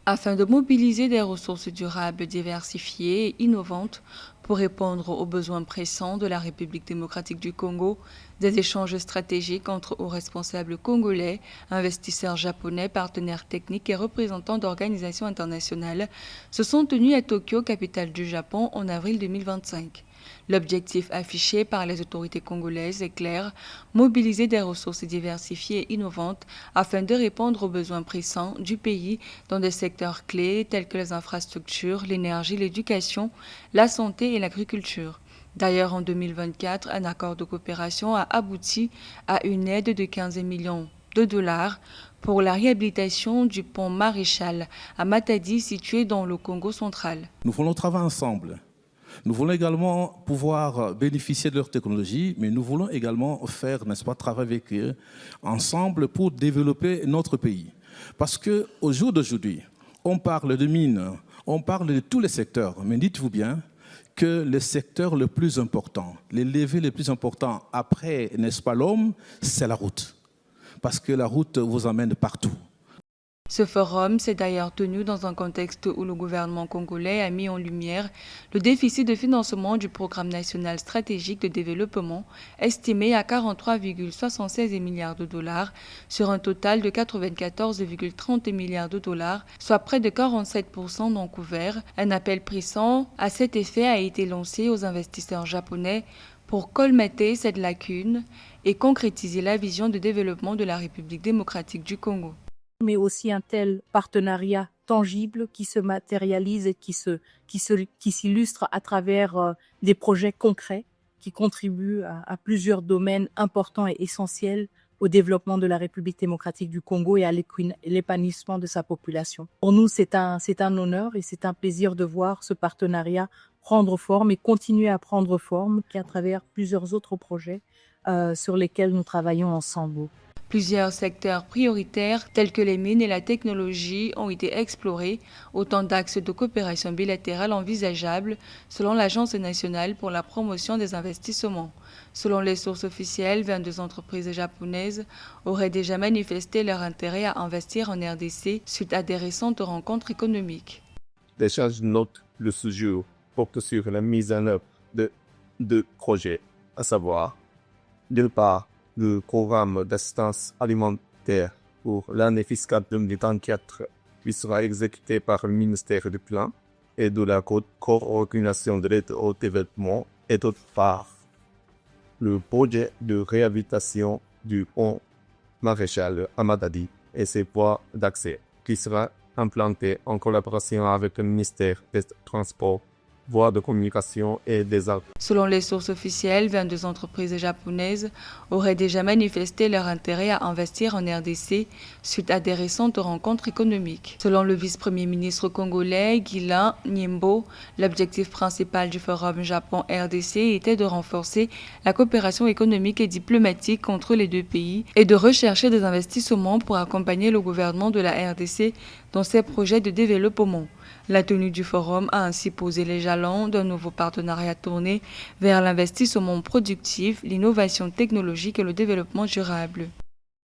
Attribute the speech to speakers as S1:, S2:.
S1: Afin de mobiliser des ressources durables diversifiées et innovantes pour répondre aux besoins pressants de la République démocratique du Congo, des échanges stratégiques entre hauts responsables congolais, investisseurs japonais, partenaires techniques et représentants d'organisations internationales se sont tenus à Tokyo, capitale du Japon, en avril 2025. L'objectif affiché par les autorités congolaises est clair, mobiliser des ressources diversifiées et innovantes afin de répondre aux besoins pressants du pays dans des secteurs clés tels que les infrastructures, l'énergie, l'éducation, la santé et l'agriculture. D'ailleurs, en 2024, un accord de coopération a abouti à une aide de 15 millions de dollars pour la réhabilitation du pont Maréchal à Matadi, situé dans le Congo central.
S2: Nous voulons travailler ensemble. Nous voulons également pouvoir bénéficier de leur technologie, mais nous voulons également faire, n'est-ce pas, travailler avec eux ensemble pour développer notre pays. Parce qu'au jour d'aujourd'hui, on parle de mines, on parle de tous les secteurs, mais dites-vous bien que le secteur le plus important, les leviers les plus importants après, n'est-ce pas, l'homme, c'est la route. Parce que la route vous emmène partout.
S1: Ce forum s'est d'ailleurs tenu dans un contexte où le gouvernement congolais a mis en lumière le déficit de financement du Programme national stratégique de développement, estimé à 43,76 milliards de dollars sur un total de 94,30 milliards de dollars, soit près de 47% non couverts. Un appel pressant à cet effet a été lancé aux investisseurs japonais pour colmater cette lacune et concrétiser la vision de développement de la République démocratique du Congo.
S3: Mais aussi un tel partenariat tangible qui se matérialise et qui s'illustre à travers des projets concrets qui contribuent à plusieurs domaines importants et essentiels au développement de la République démocratique du Congo et à l'épanouissement de sa population. Pour nous, c'est un honneur et c'est un plaisir de voir ce partenariat prendre forme et continuer à prendre forme à travers plusieurs autres projets sur lesquels nous travaillons ensemble.
S1: Plusieurs secteurs prioritaires tels que les mines et la technologie ont été explorés, autant d'axes de coopération bilatérale envisageables selon l'Agence nationale pour la promotion des investissements. Selon les sources officielles, 22 entreprises japonaises auraient déjà manifesté leur intérêt à investir en RDC suite à des récentes rencontres économiques.
S4: L'échange note le sujet porte sur la mise en œuvre de deux projets, à savoir, d'une part, le programme d'assistance alimentaire pour l'année fiscale 2024 qui sera exécuté par le ministère du Plan et de la coordination de l'aide au développement et d'autre part, le projet de réhabilitation du pont Maréchal à Matadi et ses voies d'accès qui sera implanté en collaboration avec le ministère des Transports, voies de communication et des arts.
S1: Selon les sources officielles, 22 entreprises japonaises auraient déjà manifesté leur intérêt à investir en RDC suite à des récentes rencontres économiques. Selon le vice-premier ministre congolais, Guilain Nyembo, l'objectif principal du Forum Japon-RDC était de renforcer la coopération économique et diplomatique entre les deux pays et de rechercher des investissements pour accompagner le gouvernement de la RDC dans ses projets de développement. La tenue du forum a ainsi posé les jalons d'un nouveau partenariat tourné vers l'investissement productif, l'innovation technologique et le développement durable.